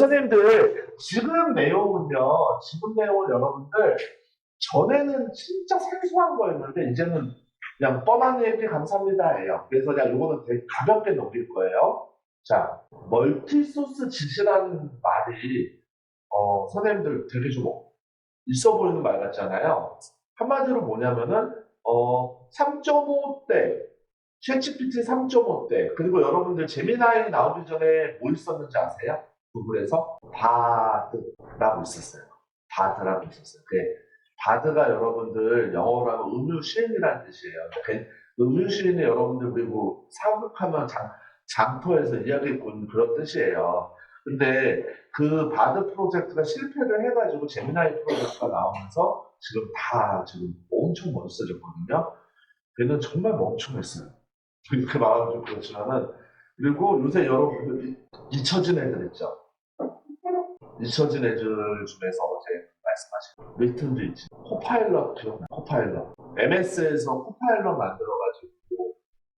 선생님들 지금 내용은 여러분들 전에는 진짜 생소한 거였는데 이제는 그냥 뻔한 얘기 감사합니다예요. 그래서 그냥 이거는 되게 가볍게 넘길 거예요. 자, 멀티소스 지시라는 말이 선생님들 되게 좀 있어 보이는 말 같잖아요. 한마디로 뭐냐면은 3.5대 챗GPT 3.5대 그리고 여러분들 제미나이 나오기 전에 뭐 있었는지 아세요? 구글에서 바드라고 있었어요. 바드라고 있었어요. 바드가 여러분들 영어로 하면 음유시인이라는 뜻이에요. 음유시인이 여러분들 그리고 사극하면 장터에서 이야기 듣는 그런 뜻이에요. 근데 그 바드 프로젝트가 실패를 해가지고 제미나이 프로젝트가 나오면서 지금 엄청 멋있어졌거든요. 걔는 정말 멍청했어요. 이렇게 말하면 좀 그렇지만은 그리고 요새 여러분들이 잊혀진 애들 있죠. 잊혀진 애들 중에서 어제 말씀하신 리튼도 있지. 코파일럿 기억나? 코파일럿. MS에서 코파일럿 만들어가지고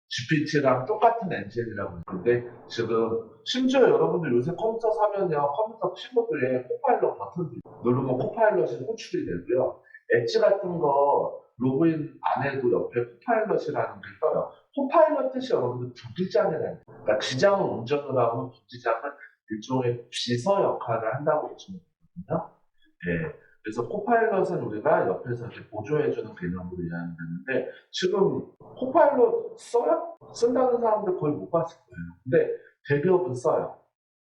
GPT랑 똑같은 엔진이라고 있는데 지금 심지어 여러분들 요새 컴퓨터 사면요 컴퓨터 키보드에 코파일럿 버튼 누르면 코파일럿이 호출이 되고요. 엣지 같은 거 로그인 안 해도 옆에 코파일럿이라는 게 떠요. 코파일럿 뜻이 여러분들 부기장이라는 거예요. 그러니까 기장을 운전을 하면 부기장은 일종의 비서 역할을 한다고 보시면 되거든요. 예. 그래서 코파일럿은 우리가 옆에서 이렇게 보조해주는 개념으로 이해하면 되는데 지금 코파일럿 써요? 쓴다는 사람들 거의 못 봤을 거예요. 근데 대기업은 써요.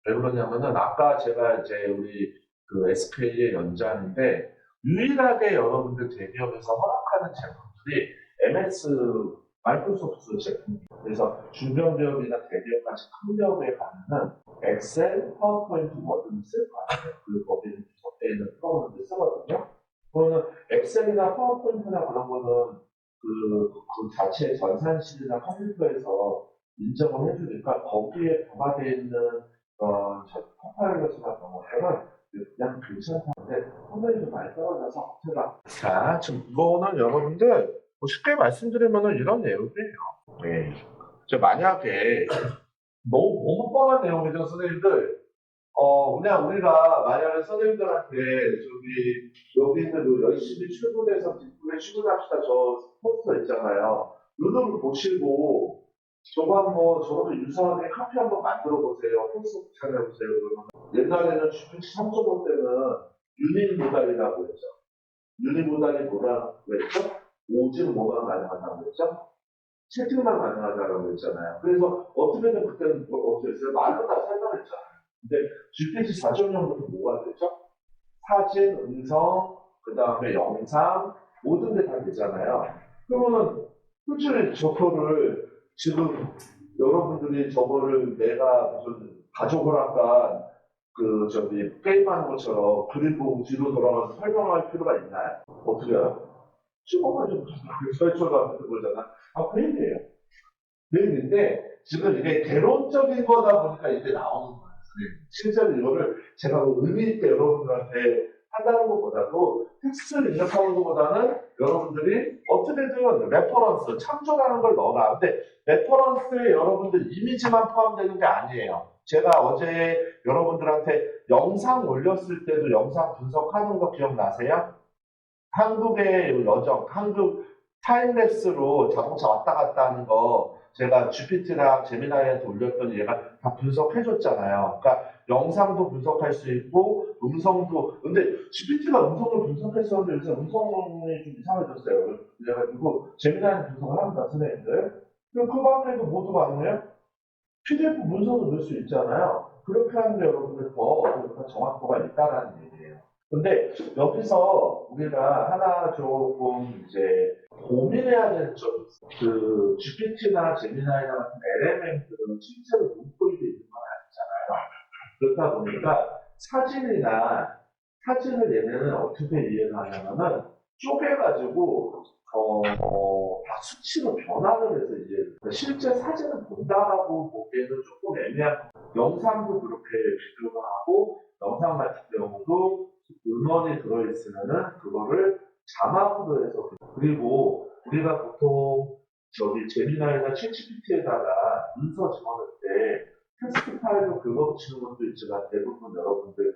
왜 그러냐면은 아까 제가 이제 우리 그 SK의 연장인데 유일하게 여러분들 대기업에서 허락하는 제품들이 MS 마이크로소프트 제품이에요. 그래서 중견기업이나 대기업 같이 큰 기업에 가면은 엑셀, 파워포인트 뭐든 쓸 거 아니에요. 그리고 거기는 주석대에 있는 프로그램들 쓰거든요. 그거는 엑셀이나 파워포인트나 그런 거는 그 자체 전산실이나 컴퓨터에서 인정을 해주니까 거기에 부과되어 있는 커파일럿이나 그런 것들은 그냥 괜찮다는데 성능이 좀 많이 떨어져서 제가 자 지금 이거는 여러분들 뭐 쉽게 말씀드리면 이런 내용이에요. 네. 만약에 너무 뻔한 내용이죠 선생님들. 그냥 우리가 만약에 선생님들한테 여기 있는 열심히 출근해서 뒷부분에 출근합시다 저 포스터 있잖아요. 눈으로 보시고 저거 한번 저것도 유사하게 카피 한번 만들어 보세요. 포스터 찾아보세요. 그러면 옛날에는 GPT 3.5 때는 유닛 모달이라고 했죠. 유닛 모달이 뭐라고 했죠? 오직 뭐가 가능하다고 했죠? 채팅만 가능하다고 했잖아요. 그래서 어떻게든 그때는 어떻게 했어요? 말로 다 설명했잖아요. 근데 GPT 4.0부터 뭐가 되죠? 사진, 음성, 그 다음에 영상, 모든 게 다 되잖아요. 그러면은, 솔직히 저거를, 지금 여러분들이 저거를 내가 무슨 가족을 아까 게임하는 것처럼 그리고 뒤로 돌아가서 설명할 필요가 있나요? 어떻게 해요? 찍어가지고 설정하는 거잖아. 그 얘기예요. 그 얘기인데, 지금 이게 개론적인 거다 보니까 이게 나오는 거예요. 실제로 이거를 제가 의미 있게 여러분들한테 한다는 것보다도 텍스트를 입력하는 것보다는 여러분들이 어떻게든 레퍼런스, 참조라는 걸 넣어라. 근데 레퍼런스에 여러분들 이미지만 포함되는 게 아니에요. 제가 어제 여러분들한테 영상 올렸을 때도 영상 분석하는 거 기억나세요? 한국의 여정, 한국 타임랩스로 자동차 왔다 갔다 하는 거 제가 GPT랑 제미나이한테 올렸더니 얘가 다 분석해줬잖아요. 그러니까 영상도 분석할 수 있고 음성도 근데 GPT가 음성을 분석했었는데 요새 음성이 좀 이상해졌어요. 그래가지고 제미나이는 분석을 합니다, 선생님들. 그럼 그 밖에도 모두 가능해요? PDF 문서도 넣을 수 있잖아요. 그렇게 하는데 여러분들 더 정확도가 있다라는 얘기예요. 근데 여기서 우리가 하나 조금 이제 고민해야 될 점이 있어요. GPT나 제미나이나 같은 LLM들은 실제로 문법이 있는 건 아니잖아요. 그렇다 보니까 사진을 얘네는 어떻게 이해를 하냐면은 쪼개가지고 다 수치로 변환을 해서 이제 실제 사진을 본다라고 보기에는 조금 애매한 영상도 그렇게 비교가 하고 영상 같은 경우도 음원이 들어있으면은 그거를 자막으로 해서 그리고 우리가 보통 제미나이나 챗GPT에다가 문서 집어넣을 때 텍스트 파일로 긁어붙이는 것도 있지만 대부분 여러분들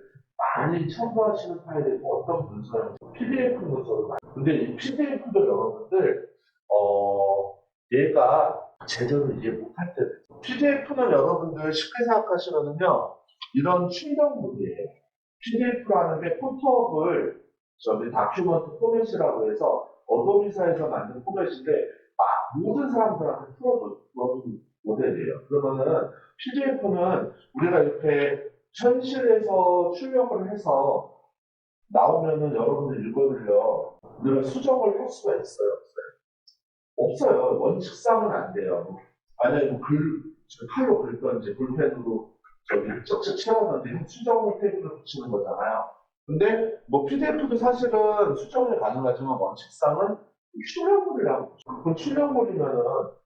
많이 첨부하시는 파일이 어떤 문서인지 PDF 문서로 많이. 근데 이 PDF도 여러분들 얘가 제대로 이해 못할 때도 있어요. PDF는 여러분들 쉽게 생각하시면은요 이런 출력물이에요. PDF라는 게 포토업을 다큐먼트 포맷이라고 해서 어도비사에서 만든 포맷인데 모든 사람들한테 풀어주는 모델이에요. 그러면은 PDF는 우리가 이렇게 현실에서 출력을 해서 나오면은 여러분들 이거를요 우리가 수정을 할 수가 있어요? 없어요. 원칙상은 안 돼요. 만약에 칼로 긁던지 볼펜으로 쩍쩍 채웠는데 수정을 테이프를 붙이는 거잖아요. 근데 뭐 PDF도 사실은 수정이 가능하지만 원칙상은 출력물이라고 보죠. 그럼 출력물이면은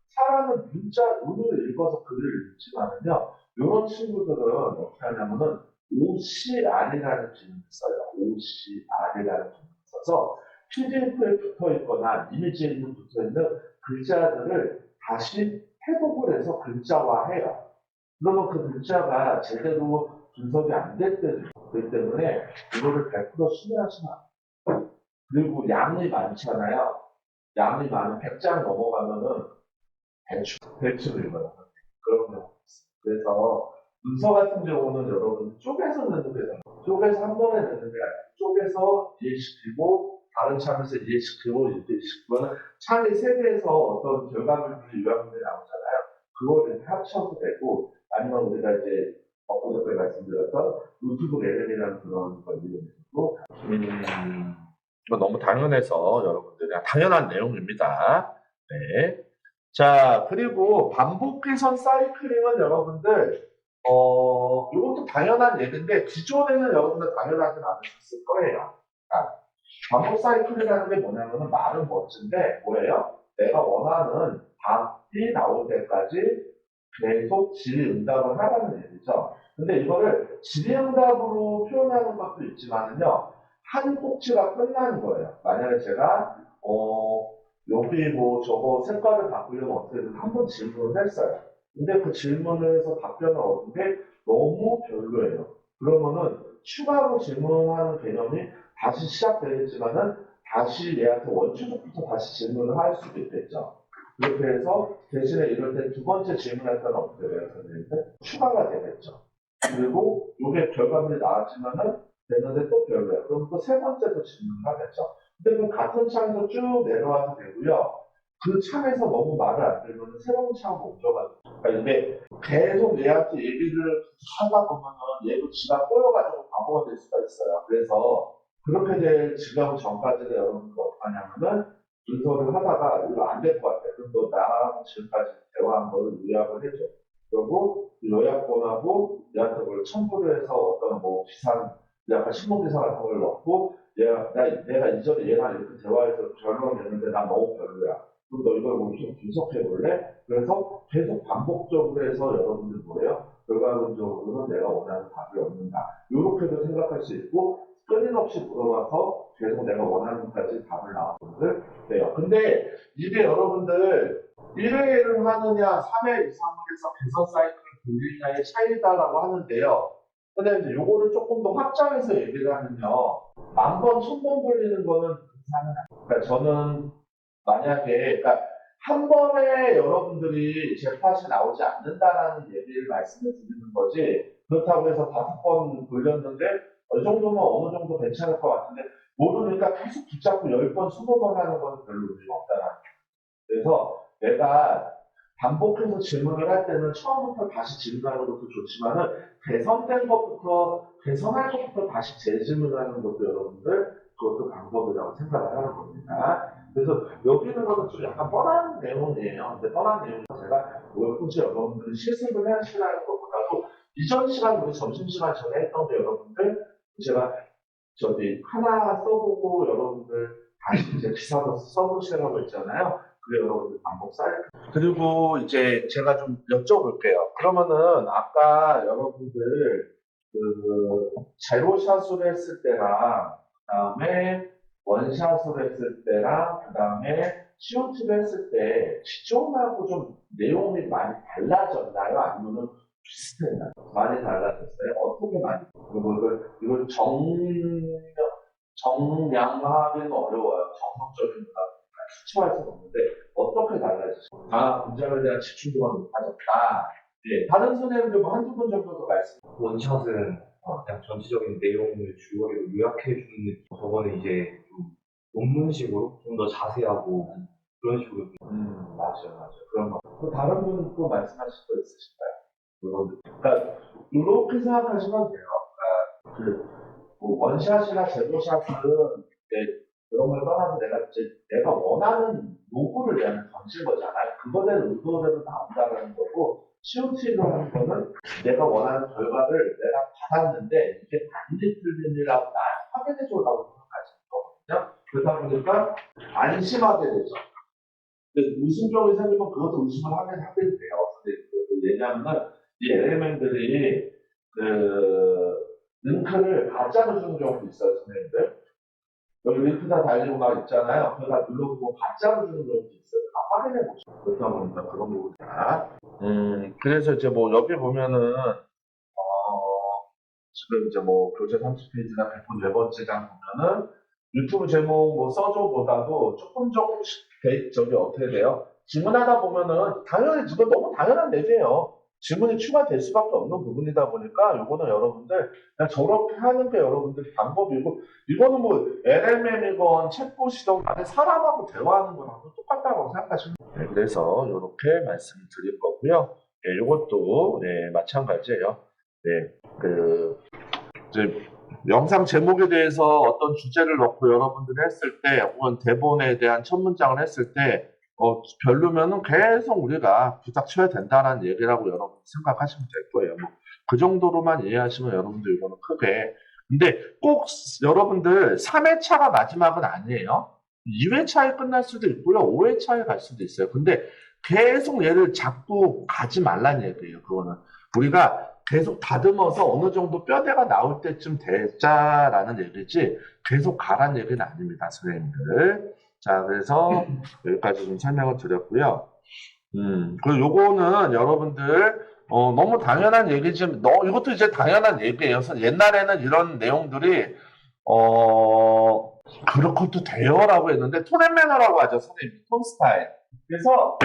사람은 문을 읽어서 글을 읽지만은요, 이런 친구들은 어떻게 하냐면은 OCR이라는 기능을 써요. OCR이라는 기능을 써서 PDF에 붙어 있거나 이미지에 붙어 있는 글자들을 다시 해독을 해서 글자화해요. 그러면 그 글자가 제대로 분석이 안 될 때도 있고, 그렇기 때문에 이거를 100% 신뢰하시면 안 돼요. 그리고 양이 많잖아요. 양이 많은 100장 넘어가면은 대충 읽어요. 그런 경우가 있어요. 그래서 문서 같은 경우는 여러분 쪼개서 넣는 게 나아요. 쪼개서 한 번에 넣는 게 아니고 쪼개서 이해시키고 다른 창에서 이해시키고 이해시키면 창이 세 개에서 어떤 결과물들이 요약물이 나오잖아요. 그거를 이렇게 합쳐도 되고 아니면 우리가 이제 어저께 말씀드렸던 노트북 LL이라는 그런 걸 이용해서도 이건 너무 당연해서 여러분들이 당연한 내용입니다. 네. 자, 그리고 반복 개선 사이클링은 여러분들 이것도 당연한 얘기인데 기존에는 여러분들 당연하진 않으셨을 거예요. 반복 사이클이라는 게 뭐냐면은 말은 멋진데 뭐예요? 내가 원하는 답이 나올 때까지 계속 질의응답을 하라는 얘기죠. 근데 이거를 질의응답으로 표현하는 것도 있지만은요, 한 꼭지가 끝나는 거예요. 만약에 제가 여기 뭐 저거 색깔을 바꾸려면 어떻게든 한 번 질문을 했어요. 근데 그 질문을 해서 답변을 얻은 게 너무 별로예요. 그러면은 추가로 질문하는 개념이 다시 시작되겠지만은 다시 얘한테 원초적부터 다시 질문을 할 수도 있겠죠. 그렇게 해서 대신에 이럴 때 두 번째 질문할 때는 어떻게 돼요, 선생님들? 추가가 되겠죠. 그리고 이게 결과물이 나왔지만은 되는데 또 별로예요. 그럼 또 세 번째도 질문을 하겠죠. 근데 그 같은 창에서 쭉 내려와도 되고요. 그 창에서 너무 말을 안 들으면 새로운 창으로 옮겨가지고. 그러니까 이게 계속 얘한테 얘기를 하다 보면은 얘도 지가 꼬여가지고 바보가 될 수가 있어요. 그래서 그렇게 될 지경 전까지는 여러분들 어떻게 하냐면은 문서를 하다가 이거 안 될 것 같아. 그럼 너 나랑 지금까지 대화한 거를 요약을 해줘. 그리고 요약본하고 얘한테 뭘 첨부를 해서 어떤 뭐 기사, 약간 신문기사 같은 걸 넣고 내가 이전에 얘랑 이렇게 대화해서 결론을 냈는데 난 너무 별로야. 그럼 너 이걸 좀 분석해 볼래? 그래서 계속 반복적으로 해서 여러분들 뭐예요? 결과론적으로는 내가 원하는 답이 없는다. 이렇게도 생각할 수 있고 끊임없이 물어봐서 계속 내가 원하는 것까지 답을 나오는 돼요. 근데 이게 여러분들 1회를 하느냐 3회 이상을 해서 개선 사이클을 돌리느냐의 차이다라고 하는데요. 근데 이제 요거를 조금 더 확장해서 얘기를 하면요. 1000번, 1000번 돌리는 거는 괜찮아요. 그러니까 저는 만약에, 그러니까 한 번에 여러분들이 잭팟이 나오지 않는다라는 얘기를 말씀을 드리는 거지, 그렇다고 해서 5번 돌렸는데, 이 정도면 어느 정도 괜찮을 것 같은데, 모르니까 계속 붙잡고 10번, 20번 하는 건 별로 의미가 없다는 거예요. 그래서 내가 반복해서 질문을 할 때는 처음부터 다시 질문하는 것도 좋지만은 개선된 것부터 개선할 것부터 다시 재질문하는 것도 여러분들 그것도 방법이라고 생각을 하는 겁니다. 그래서 여기 있는 것은 좀 약간 뻔한 내용이에요. 근데 뻔한 내용은 제가 왜 굳이 여러분들이 실습을 하시라는 것보다도 이전 시간 우리 점심시간 전에 했던 게 여러분들 제가 하나 써보고 여러분들 다시 이제 기사도 써보시라고 했잖아요. 그래 여러분들 반복 쌓일. 그리고 이제 제가 좀 여쭤볼게요. 그러면은 아까 여러분들 그 제로샷으로 했을 때랑 그다음에 원샷으로 했을 때랑 그다음에 COT로 했을 때 기존하고 좀 내용이 많이 달라졌나요? 아니면은 비슷해요. 많이 달라졌어요. 어떻게 많이? 그리고 이걸 정량화하기는 어려워요. 정석적인 수치화할 수는 없는데 어떻게 달라지죠? 문장에 대한 집중도가 높아졌다. 예, 다른 선생님들 뭐 한두 번 정도 더 말씀. 원샷은 그냥 전체적인 내용을 줄거리로 요약해주는 느낌. 저거는 이제 좀 논문식으로 좀 더 자세하고 그런 식으로. 맞아요. 그런 거. 또 다른 분 또 말씀하실 거 있으실까요? 그러니까 이렇게 생각하시면 돼요. 뭐 원샷이나 제로샷은 그런 걸 떠나서 내가 원하는 요구를 내가 던진 거잖아요. 그거대로 의도대로 나온다는 거고, COT로 하는 거는 내가 원하는 결과를 내가 받았는데 이게 반드시 틀린이라고 날 확인해 주려고 생각하시는 거거든요. 그러다 보니까 안심하게 되죠. 의심병이 생기면 그것도 의심을 하게 돼요. 왜냐하면 이 엘리멘들이 링크를 가짜로 주는 경우도 있어요, 선생님들. 여기 링크 다 달리고 막 있잖아요. 그거 다 눌러보고 가짜로 주는 경우도 있어요. 다 확인해 보시죠. 그렇다 보니까 그런 부분이다. 그래서 이제 뭐 여기 보면은 지금 이제 뭐 교재 30페이지나 104번째 장 보면은 유튜브 제목 뭐 써줘보다도 조금씩 저기 어떻게 돼요? 질문하다 보면은 당연히 이거 너무 당연한 얘기예요. 질문이 추가될 수밖에 없는 부분이다 보니까 이거는 여러분들 그냥 저렇게 하는 게 여러분들 방법이고 이거는 뭐 LMM이건 챗봇이건 간에 사람하고 대화하는 거랑 똑같다고 생각하시면 돼요. 네, 그래서 이렇게 말씀드릴 거고요. 네, 이것도 네, 마찬가지예요. 네, 이제 영상 제목에 대해서 어떤 주제를 넣고 여러분들이 했을 때 혹은 대본에 대한 첫 문장을 했을 때 별로면은 계속 우리가 부닥쳐야 된다는 얘기라고 여러분이 생각하시면 될 거예요. 그 정도로만 이해하시면 여러분들 이거는 크게. 근데 꼭 여러분들 3회차가 마지막은 아니에요. 2회차에 끝날 수도 있고요. 5회차에 갈 수도 있어요. 근데 계속 얘를 잡고 가지 말란 얘기예요. 그거는. 우리가 계속 다듬어서 어느 정도 뼈대가 나올 때쯤 되자라는 얘기지 계속 가란 얘기는 아닙니다, 선생님들. 자, 그래서 여기까지 좀 설명을 드렸고요. 그리고 요거는 여러분들 너무 당연한 얘기지만 이것도 이제 당연한 얘기예요. 옛날에는 이런 내용들이 그렇고도 돼요라고 했는데 톤앤매너라고 하죠, 선생님. 톤 스타일. 그래서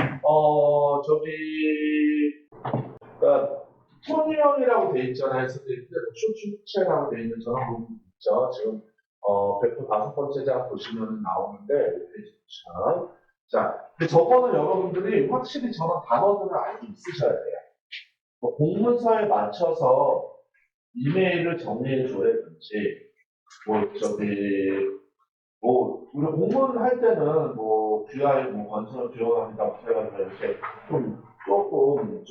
그러니까 톤형이라고 돼 있잖아요. 선생님들 춤추체라고 돼 있는 저런 부분 있죠. 지금 105번째 장 보시면 나오는데 페이지 보시면 자, 근데 저거는 여러분들이 확실히 저런 단어들을 알고 있으셔야 돼요. 뭐 공문서에 맞춰서 이메일을 정리해 줘야든지 우리 공문할 때는 귀하의 건설을 기원합니다. 해가지고 이렇게 조금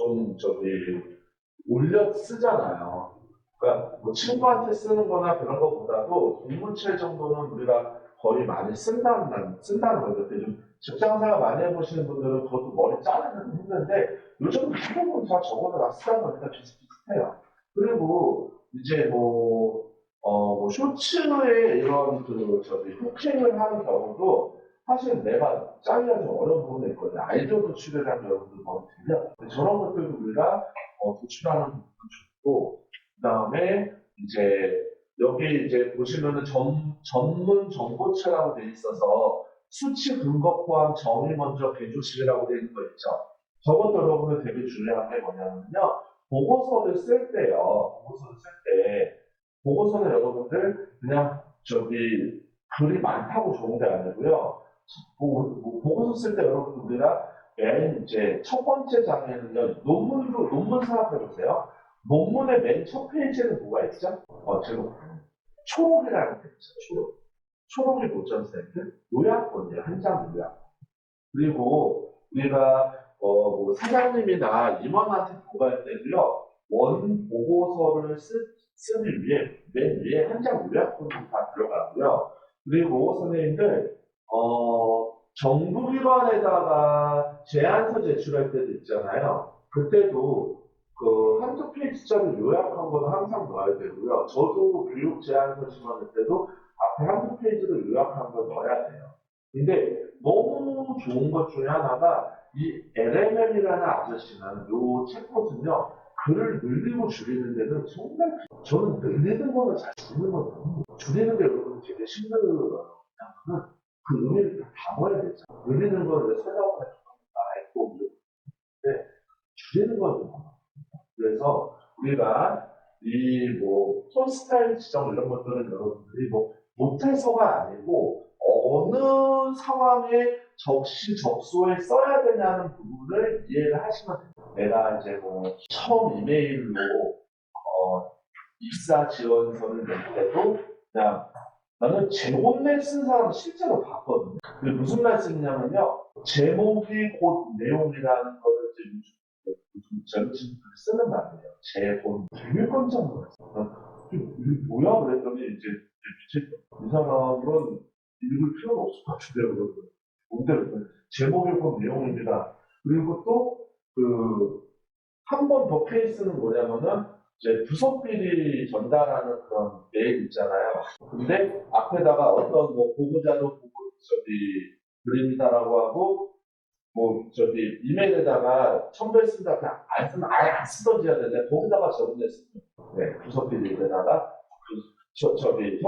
올려 쓰잖아요. 그러니까 친구한테 쓰는 거나 그런 것보다도 공문체 정도는 우리가 거의 많이 쓴다는 거죠. 좀 직장생활 많이 해보시는 분들은 그것도 머리 자르는 힘든데 요즘 대부분 다 저거를 다 쓰다 보니까 비슷비슷해요. 그리고 이제 쇼츠에 이런 후킹을 하는 경우도 사실 내가 짜기가 좀 어려운 부분이 있거든요. 아이디어 도출이라는 여러분들 머리 들려. 저런 것들도 우리가 도출하는 부분도 좋고, 그 다음에 이제 여기 이제 보시면은 전문 정보체라고 돼 있어서 수치 근거 포함 정의 먼저 개조식이라고 돼 있는 거 있죠. 저것도 여러분들 되게 중요한 게 뭐냐면요. 보고서를 쓸 때요. 보고서는 여러분들 그냥 글이 많다고 좋은 게 아니고요. 보고서 쓸 때 여러분들 우리가 맨 이제 첫 번째 장에는요. 논문 생각해 보세요. 논문의 맨 첫 페이지에는 뭐가 있죠? 지금 초록이라는 게 있죠. 초록이 뭐죠, 선생님들? 요약본이에요. 한 장 요약. 그리고 우리가 사장님이나 임원한테 보고할 때도요. 원 보고서를 쓰기 위해 맨 위에 한 장 요약본이 다 들어가고요. 그리고 선생님들 정부기관에다가 제안서 제출할 때도 있잖아요. 그때도 한두 페이지짜리 요약한 거는 항상 넣어야 되고요. 저도 교육 제안서 지원할 때도 앞에 한두 페이지로 요약한 거 넣어야 돼요. 근데 너무 좋은 것 중에 하나가 이 LMM이라는 아저씨는 요 챗봇은요 글을 늘리고 줄이는 데는 정말 저는 늘리는 거는 잘 줄이는 건 줄이는 게 여러분 되게 힘들어요. 그 의미를 다 담아야 되죠. 늘리는 거는 왜 설명을 했고 근데 줄이는 건 좀. 그래서 우리가 이 뭐 톤 스타일 지정 이런 것들은 여러분들이 뭐 못해서가 아니고 어느 상황에 적시적소에 써야 되냐는 부분을 이해를 하시면 됩니다. 내가 이제 뭐 처음 이메일로 입사 지원서를 낼 때도 그냥 나는 제목내 쓴 사람 실제로 봤거든요. 그게 무슨 말씀이냐면요. 제목이 곧 내용이라는 거를 요즘 젊은 친구들이 쓰는 말이에요. 제본 되게 깜짝 놀랐어요. 이게 뭐야? 그랬더니 이제 미쳤다. 이 사람은 읽을 필요가 없을 것 같은데요. 그러더라고요. 뭔데? 그랬더니 제목이 곧 내용입니다. 그리고 또 한 번 더 케이스는 뭐냐면은 이제 부속비리 전달하는 그런 메일 있잖아요. 근데 앞에다가 어떤 뭐 보고자료 보고 드립니다라고 하고 뭐 이메일에다가 첨부했습니다. 그냥 안 쓰면 아예 안 쓰던지 해야 되는데 거기다가 적어냈습니다. 네, 부속비리에다가 협조 메일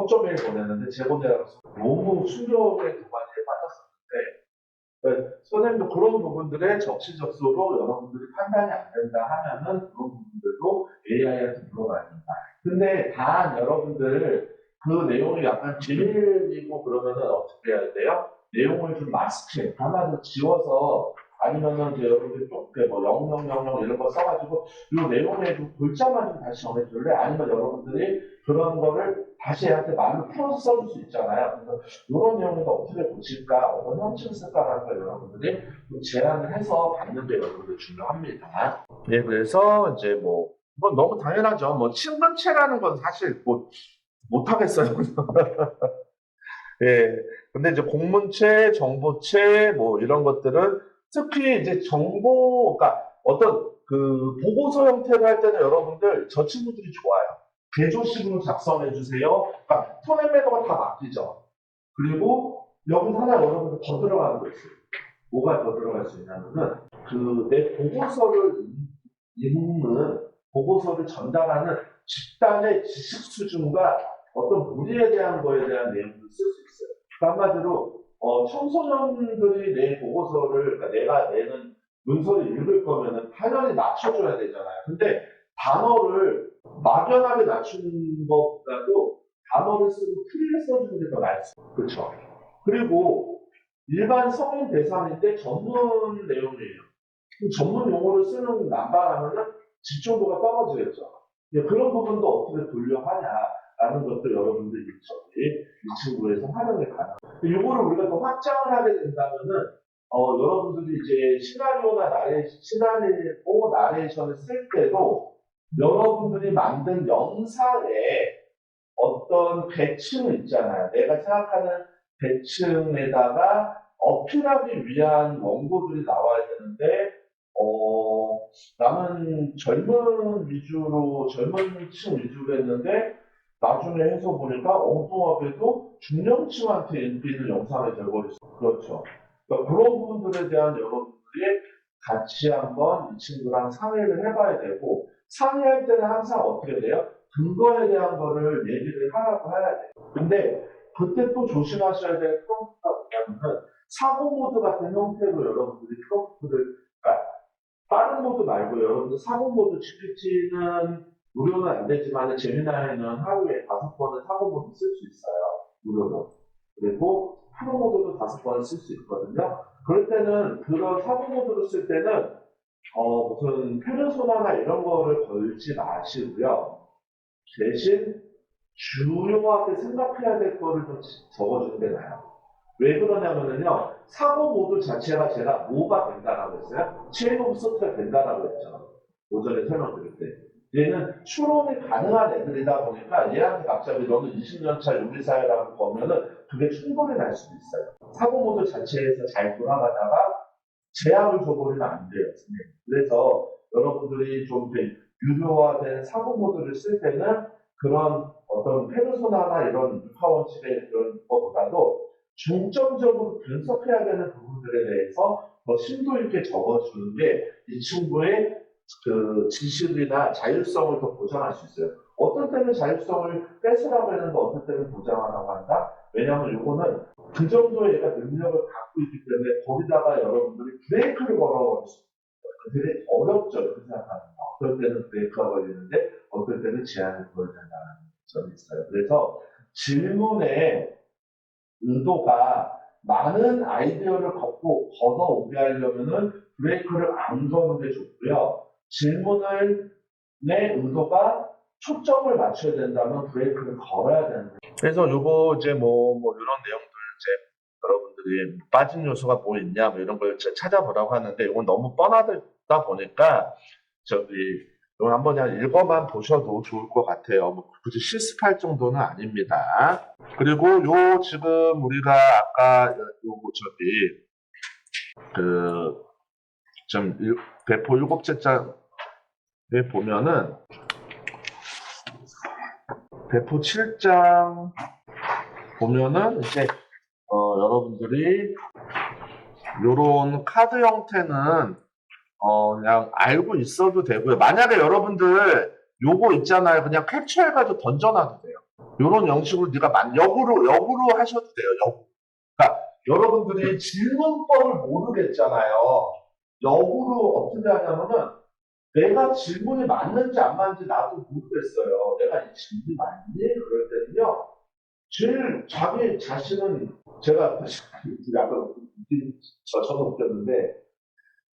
보냈는데 제보내라서 너무 충격의 도가니에 빠졌었는데 선생님도 그런 부분들에 적시적소로 여러분들이 판단이 안 된다 하면은 그런 부분들도 AI한테 물어봐야 된다. 근데 단 여러분들 그 내용이 약간 비밀이고 그러면은 어떻게 해야 돼요? 내용을 좀 마스크해. 한마디로 지워서 아니면은 이제 여러분들이 좀 뭐 0000 이런 거 써가지고 이 내용에 좀 글자만 좀 다시 정해줄래? 아니면 여러분들이 그런 거를 다시 얘한테 말로 풀어서 써줄 수 있잖아요. 그래서 이런 내용을 어떻게 고칠까, 어떤 형식을 쓸까라는 걸 여러분들이 좀 제안을 해서 받는 게 여러분들 중요합니다. 예, 그래서 이제 뭐 너무 당연하죠. 뭐 친근체라는 건 사실 뭐 못하겠어요. 예. 근데 이제 공문체, 정보체 뭐 이런 것들은 특히 이제 그러니까 어떤 그 보고서 형태로 할 때는 여러분들 저 친구들이 좋아요. 개조식으로 작성해 주세요. 그러니까 톤앤 매너가 다 바뀌죠. 그리고 여기서 하나 여러분들 더 들어가는 거 있어요. 뭐가 더 들어갈 수 있냐면은 그 내 보고서를 읽는 보고서를 전달하는 집단의 지식 수준과 어떤 문제에 대한 거에 대한 내용을 쓸 수 있어요. 그러니까 한마디로 청소년들이 내 보고서를 그러니까 내가 내는 문서를 읽을 거면은 당연히 낮춰줘야 되잖아요. 근데 단어를 막연하게 낮추는 것보다도 단어를 쓰고 틀을 써주는 게 더 나았어요. 그렇죠. 그리고 일반 성인 대상인데 전문 내용이에요. 전문 용어를 쓰는 난발하면은 집중도가 떨어지겠죠. 그런 부분도 어떻게 분류하냐라는 것도 여러분들 이 친구에서 활용이 가능해요. 이거를 우리가 더 확장을 하게 된다면은 여러분들이 이제 시나리오 나레이션을 쓸 때도 여러분들이 만든 영상에 어떤 계층 있잖아요. 내가 생각하는 계층에다가 어필하기 위한 원고들이 나와야 되는데, 나는 젊은 층 위주로 했는데, 나중에 해서 보니까 엉뚱하게도 중년층한테 인기 있는 영상이 되어버렸어요. 그렇죠. 그러니까 그런 부분들에 대한 여러분들이 같이 한번 이 친구랑 상의를 해봐야 되고, 상의할 때는 항상 어떻게 돼요? 근거에 대한 거를 얘기를 하라고 해야 돼요. 근데 그때 또 조심하셔야 될 프롬프트가 뭐냐면은 사고 모드 같은 형태로 여러분들이 프롬프트를 그러니까 빠른 모드 말고 여러분들 사고 모드 GPT는 무료는 안 되지만 제미나이는 하루에 5번은 사고 모드 쓸 수 있어요. 무료로. 그리고 프로 모드도 5번을 쓸 수 있거든요. 그럴 때는 그런 사고 모드로 쓸 때는 무슨 페르소나나 이런 거를 걸지 마시고요. 대신 중요하게 생각해야 될 거를 좀 적어주는 게 나아요. 왜 그러냐면요, 사고 모드 자체가 제가 뭐가 된다라고 했어요? 체인 오브 소트가 된다라고 했죠. 오전에 설명드릴 때. 얘는 추론이 가능한 애들이다 보니까 얘한테 갑자기 너는 20년차 요리사회라고 보면은 그게 충돌이 날 수도 있어요. 사고 모드 자체에서 잘 돌아가다가 제약을 줘버리면 안 돼요. 그래서 여러분들이 좀 유료화된 사고 모드를 쓸 때는 그런 어떤 페르소나나 이런 육하원칙의 그런 것보다도 중점적으로 분석해야 되는 부분들에 대해서 더 심도 있게 적어주는 게 이 친구의 그 지식이나 자율성을 더 보장할 수 있어요. 어떤 때는 자율성을 뺏으라고 했는데 어떤 때는 보장하라고 한다? 왜냐하면 요거는 그 정도의 얘가 능력을 갖고 있기 때문에 거기다가 여러분들이 브레이크를 걸어버릴 수 있어요. 되게 어렵죠. 이렇게 생각하는 거. 어떨 때는 브레이크가 걸리는데 어떨 때는 제한이 보여진다는 점이 있어요. 그래서 질문의 의도가 많은 아이디어를 걷어오게 하려면은 브레이크를 안 거는 게 좋고요. 질문을 내 의도가 초점을 맞춰야 된다면 브레이크를 걸어야 되는 거예요. 그래서 요거 이제 뭐 이런 내용들 이제 여러분들이 빠진 요소가 뭐 있냐 뭐 이런 걸 이제 찾아보라고 하는데 이건 너무 뻔하다 보니까 저기 이건 한번 그냥 읽어만 보셔도 좋을 것 같아요. 뭐 굳이 실습할 정도는 아닙니다. 그리고 요 지금 우리가 아까 요거 저기 좀 배포 7제장에 보면은 배포 7장 보면은 이제 여러분들이 요런 카드 형태는 그냥 알고 있어도 되고요. 만약에 여러분들 요거 있잖아요. 그냥 캡처해가지고 던져놔도 돼요. 요런 형식으로 네가 역으로 하셔도 돼요. 역. 그러니까 여러분들이 질문법을 모르겠잖아요. 역으로 어떻게 하냐면은 내가 질문이 맞는지 안 맞는지 나도 모르겠어요. 내가 이 질문이 맞니? 그럴 때는요. 제일 자기 자신은 제가 약간 저는 웃겼는데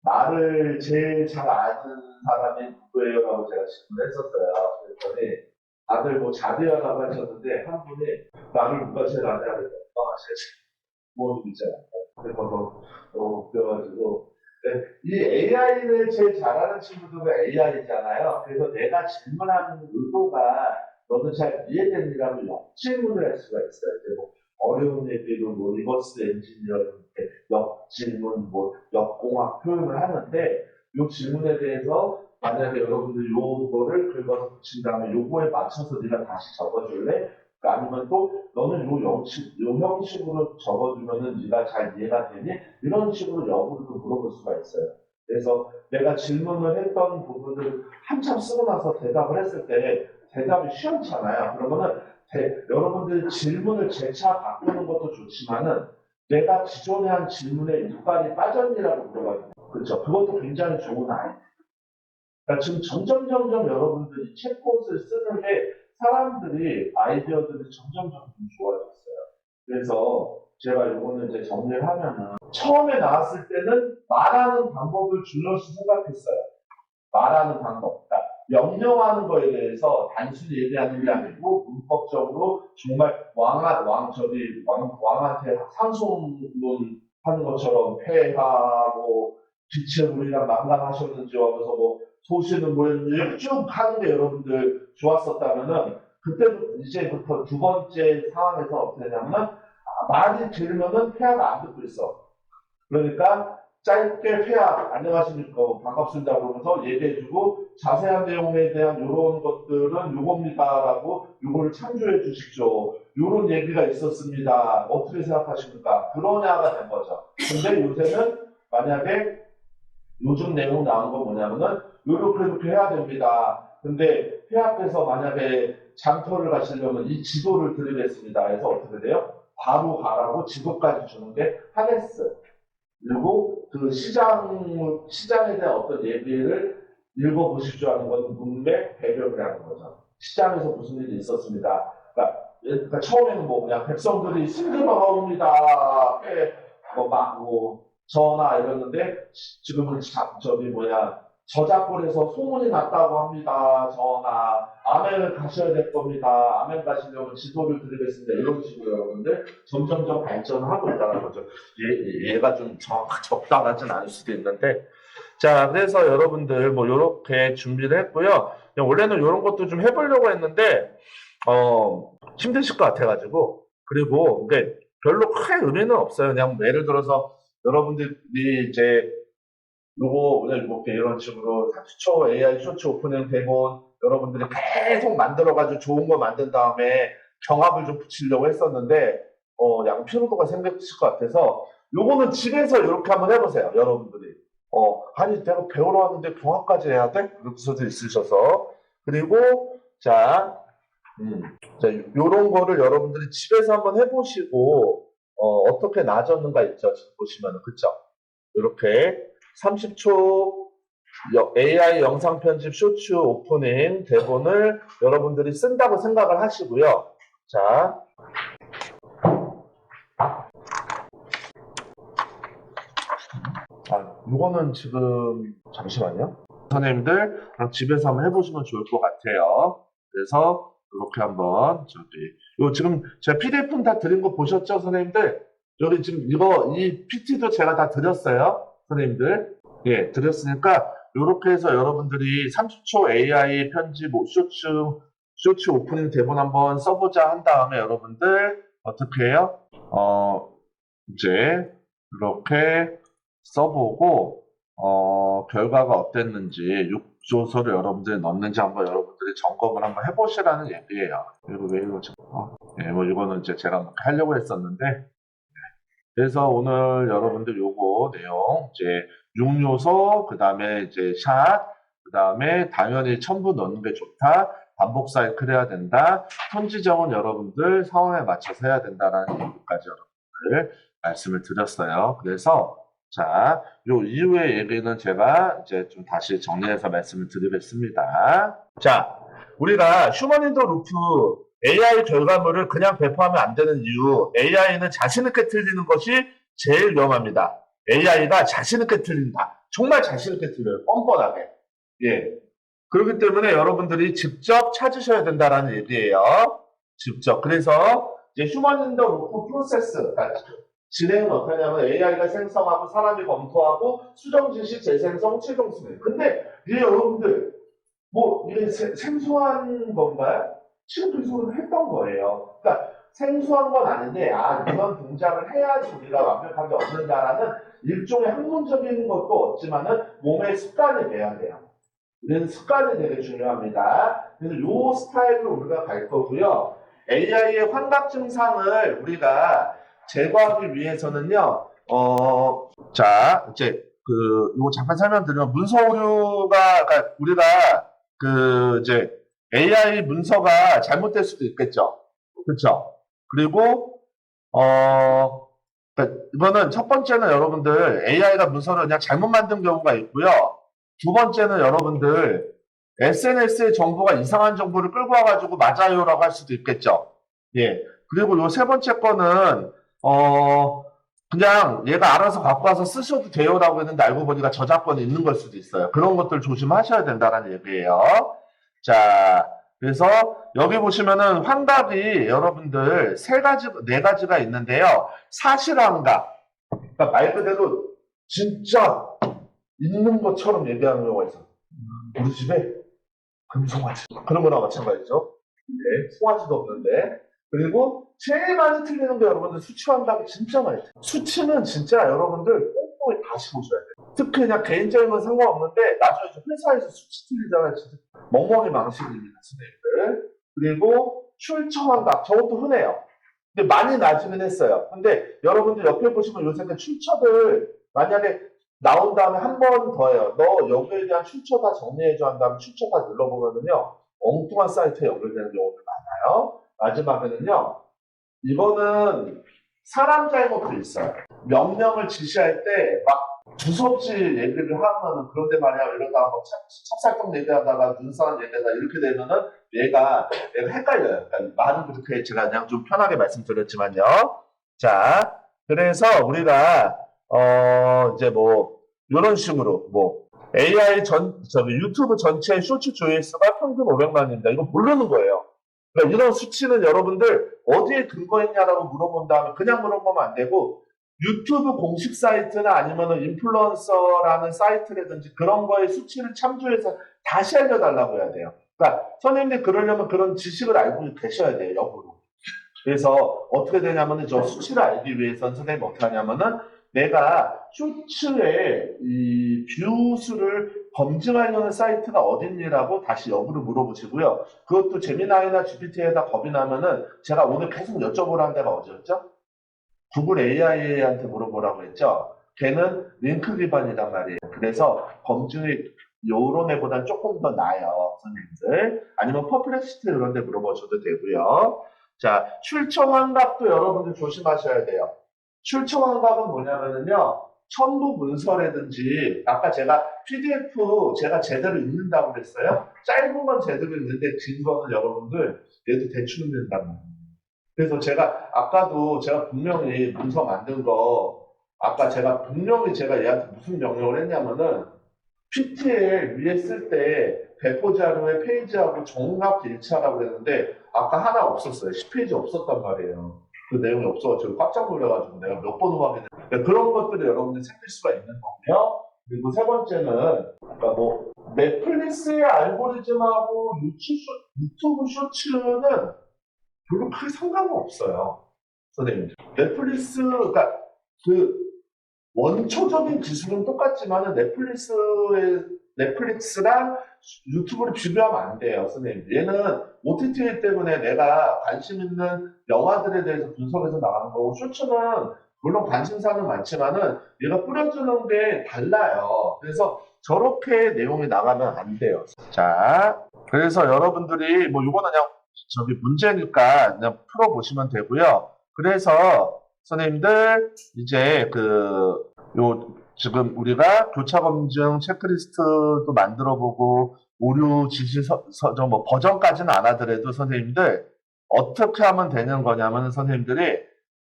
나를 제일 잘 아는 사람이 누구예요? 라고 제가 질문을 했었어요. 그랬더니 다들 뭐 자대하라고 하셨는데 한 분이 나를 누가 제일 아냐 그랬더니 오빠가 제일 뭐 있잖아요. 그래서 웃겨가지고 이 AI를 제일 잘하는 친구들은 AI잖아요. 그래서 내가 질문하는 의도가 너는 잘 이해되니라고 역질문을 할 수가 있어요. 이제 뭐 어려운 얘기로 뭐 리버스 엔지니어링 역질문, 뭐 역공학 표현을 하는데 이 질문에 대해서 만약에 여러분들 요거를 긁어서 붙인 다음에 요거에 맞춰서 네가 다시 적어줄래? 아니면 또 너는 요 형식으로 적어주면은 네가 잘 이해가 되니? 이런 식으로 역으로도 물어볼 수가 있어요. 그래서 내가 질문을 했던 부분을 한참 쓰고 나서 대답을 했을 때 대답이 시원찮아요. 그러면은 여러분들 질문을 재차 바꾸는 것도 좋지만은 내가 기존에 한 질문에 이빨이 빠졌니라고 물어봐요. 그렇죠. 그것도 굉장히 좋은 아이디어. 그러니까 지금 점점 여러분들이 챗봇을 쓰는데 사람들이 아이디어들이 점점 좀 좋아졌어요. 그래서 제가 요거는 이제 정리를 하면은 처음에 나왔을 때는 말하는 방법을 중요시 생각했어요. 말하는 방법. 그러니까 명령하는 거에 대해서 단순히 얘기하는 게 아니고 문법적으로 정말 왕한테 상소문 하는 것처럼 폐하 뭐 빛의 물이랑 망강하셨는지 하면서 뭐 소신은 뭐였는지 쭉 하는 게 여러분들 좋았었다면은 그때부터 이제부터 두 번째 상황에서 어떻게 되냐면 말이 길면은 폐하가 안 듣고 있어. 그러니까 짧게 폐하 안녕하십니까 반갑습니다 그러면서 얘기해주고 자세한 내용에 대한 이런 것들은 요겁니다라고 요거를 참조해 주십시오. 요런 얘기가 있었습니다. 어떻게 생각하십니까? 그러냐가 된 거죠. 근데 요새는 만약에 요즘 내용 나온 거 뭐냐면은 요렇게 해야 됩니다. 근데 폐합해서 만약에 장터를 가시려면 이 지도를 드리겠습니다. 해서 어떻게 돼요? 바로 가라고 지도까지 주는 게 하네스. 그리고 그 시장에 대한 어떤 얘기를 읽어보십시오 하는 건 문맥 배경을 하는 거죠. 시장에서 무슨 일이 있었습니다. 그러니까 처음에는 뭐 그냥 백성들이 힘들어옵니다. 전화 이랬는데 지금은 저작권에서 소문이 났다고 합니다. 전화 아멘 가셔야 될 겁니다. 아멘 가시려면 지도를 드리겠습니다. 이런 식으로 여러분들 점점점 발전하고 있다는 거죠. 얘가 좀 적당하진 않을 수도 있는데 자 그래서 여러분들 뭐 이렇게 준비를 했고요. 원래는 이런 것도 좀 해보려고 했는데 힘드실 것 같아가지고 그리고 이게 별로 큰 의미는 없어요. 그냥 예를 들어서 여러분들이 이제 요거 이렇게 이런 식으로 30초 AI 쇼츠 오프닝 대본 여러분들이 계속 만들어가지고 좋은 거 만든 다음에 경합을 좀 붙이려고 했었는데 양 피로도가 생겼을 것 같아서 요거는 집에서 이렇게 한번 해보세요. 여러분들이 아니, 내가 배우러 왔는데 경화까지 해야 돼? 그럴 수도 있으셔서. 그리고, 자, 자, 요런 거를 여러분들이 집에서 한번 해보시고, 어떻게 나아졌는가 있죠? 지금 보시면은, 그쵸? 이렇게 30초 AI 영상 편집 쇼츠 오프닝 대본을 여러분들이 쓴다고 생각을 하시고요. 자, 이거는 지금, 잠시만요. 선생님들 집에서 한번 해보시면 좋을 것 같아요. 그래서 이렇게 한번, 요 지금 제가 PDF는 다 드린 거 보셨죠, 선생님들? 여기 지금 이 PT도 제가 다 드렸어요, 선생님들. 예, 드렸으니까, 이렇게 해서 여러분들이 30초 AI 편집 쇼츠 오프닝 대본 한번 써보자 한 다음에 여러분들 어떻게 해요? 이제 이렇게 써보고 결과가 어땠는지 6조서를 여러분들이 넣는지 한번 여러분들이 점검을 한번 해보시라는 얘기예요. 그리고 왜 이거 지금 뭐 이거는 이제 제가 막 하려고 했었는데 그래서 오늘 여러분들 요거 내용 이제 6요소 그 다음에 이제 샷 그 다음에 당연히 첨부 넣는 게 좋다. 반복 사이클 해야 된다. 톤 지정은 여러분들 상황에 맞춰서 해야 된다라는 얘기까지 여러분들 말씀을 드렸어요. 그래서 자, 요 이후의 얘기는 제가 이제 좀 다시 정리해서 말씀을 드리겠습니다. 자, 우리가 휴먼 인더 루프 AI 결과물을 그냥 배포하면 안 되는 이유, AI는 자신있게 틀리는 것이 제일 위험합니다. AI가 자신있게 틀린다. 정말 자신있게 틀려요. 뻔뻔하게. 예. 그렇기 때문에 여러분들이 직접 찾으셔야 된다라는 얘기예요. 직접. 그래서 이제 휴먼 인더 루프 프로세스, 그러니까 진행은 어떻게 하냐면 AI가 생성하고 사람이 검토하고 수정 지시, 재생성, 최종 수정. 근데 이게 여러분들 뭐 이게 생소한 건가요? 지금 계속 했던 거예요. 그러니까 생소한 건 아닌데 이런 동작을 해야지 우리가 완벽하게 얻는다라는 일종의 학문적인 것도 없지만은 몸의 습관이 돼야 돼요. 이런 습관이 되게 중요합니다. 그래서 이 스타일로 우리가 갈 거고요. AI의 환각 증상을 우리가 제거하기 위해서는요, 자, 이제, 이거 잠깐 설명드리면, 문서 오류가, 그러니까 우리가, 이제, AI 문서가 잘못될 수도 있겠죠. 그쵸? 그리고, 그러니까 이거는 첫 번째는 여러분들, AI가 문서를 그냥 잘못 만든 경우가 있고요. 두 번째는 여러분들, SNS의 정보가 이상한 정보를 끌고 와가지고 맞아요라고 할 수도 있겠죠. 예. 그리고 요 세 번째 거는, 그냥 얘가 알아서 갖고 와서 쓰셔도 돼요라고 했는데 알고 보니까 저작권이 있는 걸 수도 있어요. 그런 것들 조심하셔야 된다는 얘기예요. 자, 그래서 여기 보시면은 환각이 여러분들 네 가지가 있는데요. 사실환각. 그러니까 말 그대로 진짜 있는 것처럼 얘기하는 경우가 있어요. 우리 집에 금송아지. 그런 거랑 마찬가지죠. 네, 송아지도 없는데. 그리고 제일 많이 틀리는 게 여러분들 수치환각이 진짜 많이 틀려요. 수치는 진짜 여러분들 꼼꼼히 다시 보셔야 돼요. 특히 그냥 개인적인 건 상관없는데 나중에 회사에서 수치 틀리잖아요. 진짜 멍멍이 망신입니다, 선생님들. 그리고 출처환각. 저것도 흔해요. 근데 많이 나지는 했어요. 근데 여러분들 옆에 보시면 요새 출처들 만약에 나온 다음에 한 번 더 해요. 너 여기에 대한 출처 다 정리해줘 한 다음에 출처 다 눌러보면은요. 엉뚱한 사이트에 연결되는 경우도 많아요. 마지막에는요. 이거는 사람 잘못도 있어요. 명령을 지시할 때 막 두서없이 얘기를 하면은 그런데 말이야 이러다가 뭐 찹쌀떡 얘기하다가 눈사람 얘기하다가 이렇게 되면은 얘가 헷갈려요. 그러니까 말은 그렇게 제가 그냥 좀 편하게 말씀드렸지만요. 자, 그래서 우리가 이제 뭐 이런 식으로 뭐 AI 유튜브 전체 쇼츠 조회수가 평균 500만입니다. 이거 모르는 거예요. 그러니까 이런 수치는 여러분들 어디에 근거했냐라고 물어본 다음에 그냥 물어보면 안 되고 유튜브 공식 사이트나 아니면 인플루언서라는 사이트라든지 그런 거에 수치를 참조해서 다시 알려달라고 해야 돼요. 그러니까 선생님들 그러려면 그런 지식을 알고 계셔야 돼요, 역으로. 그래서 어떻게 되냐면은 저 수치를 알기 위해서는 선생님 어떻게 하냐면은 내가 쇼츠의 이 뷰수를 검증하려는 사이트가 어딨니라고 다시 역으로 물어보시고요. 그것도 제미나이나 GPT에다 겁이 나면은 제가 오늘 계속 여쭤보라는 데가 어디였죠? 구글 AI한테 물어보라고 했죠. 걔는 링크 기반이란 말이에요. 그래서 검증이 요런 애보단 조금 더 나아요, 선생님들. 아니면 퍼플렉시티 이런 데 물어보셔도 되고요. 자, 출처 환각도 여러분들 조심하셔야 돼요. 출처 환각은 뭐냐면은요, 첨부 문서라든지, 아까 제가 PDF 제가 제대로 읽는다고 그랬어요? 짧은 건 제대로 읽는데, 긴 거는 여러분들, 얘도 대충 읽는단 말이에요. 그래서 아까도 제가 분명히 문서 만든 거, 아까 제가 분명히 제가 얘한테 무슨 명령을 했냐면은, PTL 위에 쓸 때 배포 자료의 페이지하고 정확히 일치하라고 그랬는데 아까 하나 없었어요. 10페이지 없었단 말이에요. 그 내용이 없어가지고 깜짝 놀라가지고 내가 몇 번 확인했는데 그런 것들이 여러분들 생길 수가 있는 거고요. 그리고 세 번째는 그러니까 뭐 넷플릭스의 알고리즘하고 유튜브 쇼츠는 별로 크게 상관은 없어요. 선생님. 넷플릭스 그러니까 그 원초적인 기술은 똑같지만은 넷플릭스랑 유튜브를 비교하면 안 돼요, 선생님. 얘는 OTT 때문에 내가 관심 있는 영화들에 대해서 분석해서 나가는 거고, 쇼츠는 물론 관심사는 많지만은 얘가 뿌려주는 게 달라요. 그래서 저렇게 내용이 나가면 안 돼요. 자, 그래서 여러분들이 뭐 이거는 그냥 저기 문제니까 그냥 풀어보시면 되고요. 그래서 선생님들 이제 지금 우리가 교차 검증 체크리스트도 만들어 보고 오류 지시 서정 뭐 버전까지는 안 하더라도 선생님들 어떻게 하면 되는 거냐면 선생님들이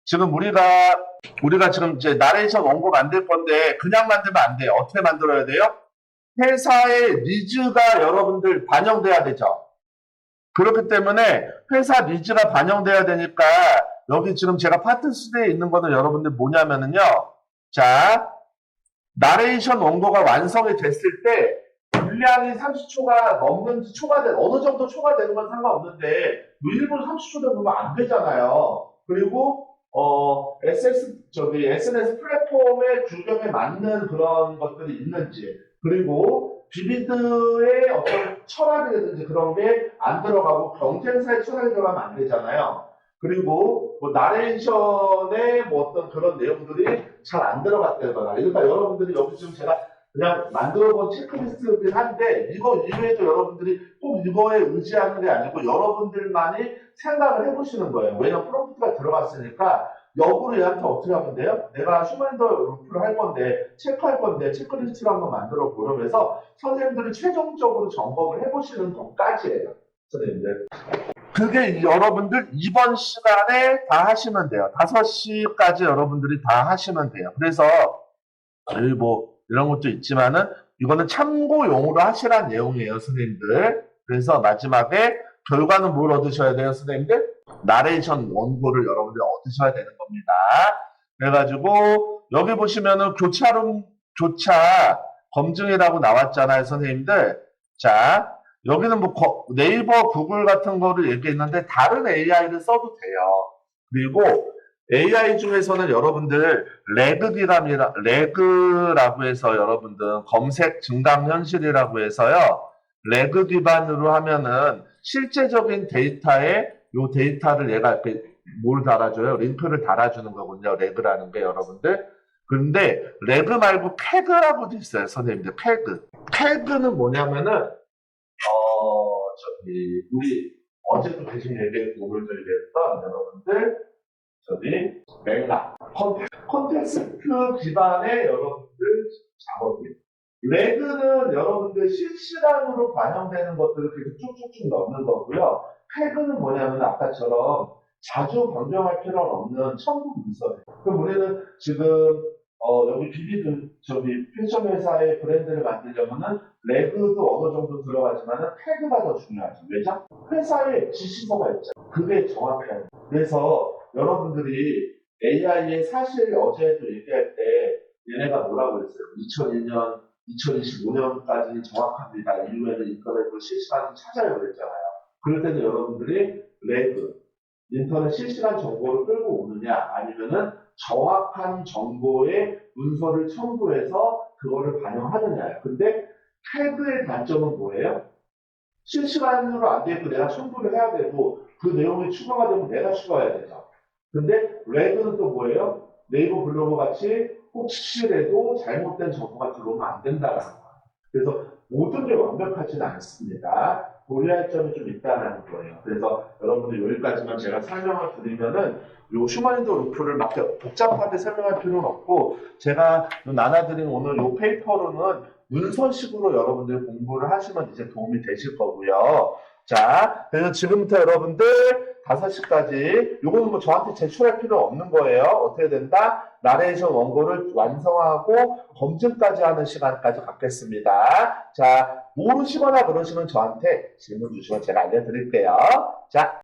지금 우리가 지금 이제 나레이션 원고 만들 건데 그냥 만들면 안 돼요. 어떻게 만들어야 돼요? 회사의 니즈가 여러분들 반영돼야 되죠. 그렇기 때문에 회사 니즈가 반영돼야 되니까 여기 지금 제가 파트 3에 있는 거는 여러분들 뭐냐면은요. 자, 나레이션 원고가 완성이 됐을 때 분량이 30초가 넘는지 어느 정도 초과되는 건 상관없는데 뭐 1분 30초 되면 안 되잖아요. 그리고 SNS 플랫폼의 규격에 맞는 그런 것들이 있는지 그리고 비비드의 어떤 철학이라든지 그런 게 안 들어가고 경쟁사의 철학이 들어가면 안 되잖아요. 그리고 뭐 나레이션의 뭐 어떤 그런 내용들이 잘 안 들어갔다거나 그러니까 여러분들이 여기 지금 제가 그냥 만들어본 체크리스트긴 한데 이거 이외에도 여러분들이 꼭 이거에 의지하는 게 아니고 여러분들만이 생각을 해보시는 거예요. 왜냐면 프롬프트가 들어갔으니까 역으로 얘한테 어떻게 하면 돼요? 내가 휴먼더 루프를 할 건데 체크할 건데 체크리스트를 한번 만들어 보려면서 선생님들이 최종적으로 점검을 해보시는 것까지예요. 선생님들. 그게 여러분들 이번 시간에 다 하시면 돼요. 5시까지 여러분들이 다 하시면 돼요. 그래서 여기 뭐 이런 것도 있지만은 이거는 참고용으로 하시란 내용이에요, 선생님들. 그래서 마지막에 결과는 뭘 얻으셔야 돼요, 선생님들? 나레이션 원고를 여러분들 얻으셔야 되는 겁니다. 그래가지고 여기 보시면은 교차 검증이라고 나왔잖아요, 선생님들. 자, 여기는 뭐 네이버, 구글 같은 거를 얘기했는데 다른 AI를 써도 돼요. 그리고 AI 중에서는 여러분들 레그라고 해서 여러분들 검색 증강 현실이라고 해서요. 레그 기반으로 하면은 실제적인 데이터에 요 데이터를 얘가 뭘 달아줘요? 링크를 달아주는 거군요. 레그라는 게 여러분들. 그런데 레그 말고 패그라고도 있어요. 선생님들 패그. 패그는 뭐냐면은 우리 어제도 계속 얘기했고 오늘도 얘기했던 여러분들 맥락 콘텍스트 기반의 여러분들 작업이에요. 레그는 여러분들 실시간으로 반영되는 것들을 계속 쭉쭉쭉 넣는 거고요. 패그는 뭐냐면 아까처럼 자주 변경할 필요는 없는 첨부 문서예요. 그럼 우리는 지금 여기 패션 회사의 브랜드를 만들려면은 레그도 어느 정도 들어가지만은 태그가 더 중요하죠. 왜죠? 회사에 지시서가 있잖아요. 그게 정확해요. 그래서 여러분들이 AI의 사실 어제도 얘기할 때 얘네가 뭐라고 했어요? 2001년, 2025년까지 정확합니다. 이후에는 인터넷으로 실시간으로 찾아요 그랬잖아요. 그럴 때는 여러분들이 레그, 인터넷 실시간 정보를 끌고 오느냐 아니면은 정확한 정보의 문서를 첨부해서 그거를 반영하느냐예요. 근데 태그의 단점은 뭐예요? 실시간으로 안 되고 내가 첨부를 해야 되고 그 내용이 추가가 되면 내가 추가해야 되죠. 근데 레그는 또 뭐예요? 네이버 블로그 같이 혹시라도 잘못된 정보가 들어오면 안 된다는 거예요. 그래서 모든 게 완벽하지는 않습니다. 고려할 점이 좀 있다는 거예요. 그래서 여러분들 여기까지만 제가 설명을 드리면은 요 휴머니드 루프를 막 복잡하게 설명할 필요는 없고 제가 나눠드린 오늘 요 페이퍼로는 문서식으로 여러분들 공부를 하시면 이제 도움이 되실 거고요. 자, 그래서 지금부터 여러분들 5시까지 요거는 뭐 저한테 제출할 필요 없는 거예요. 어떻게 된다? 나레이션 원고를 완성하고 검증까지 하는 시간까지 갖겠습니다. 자, 모르시거나 그러시면 저한테 질문 주시면 제가 알려드릴게요. 자,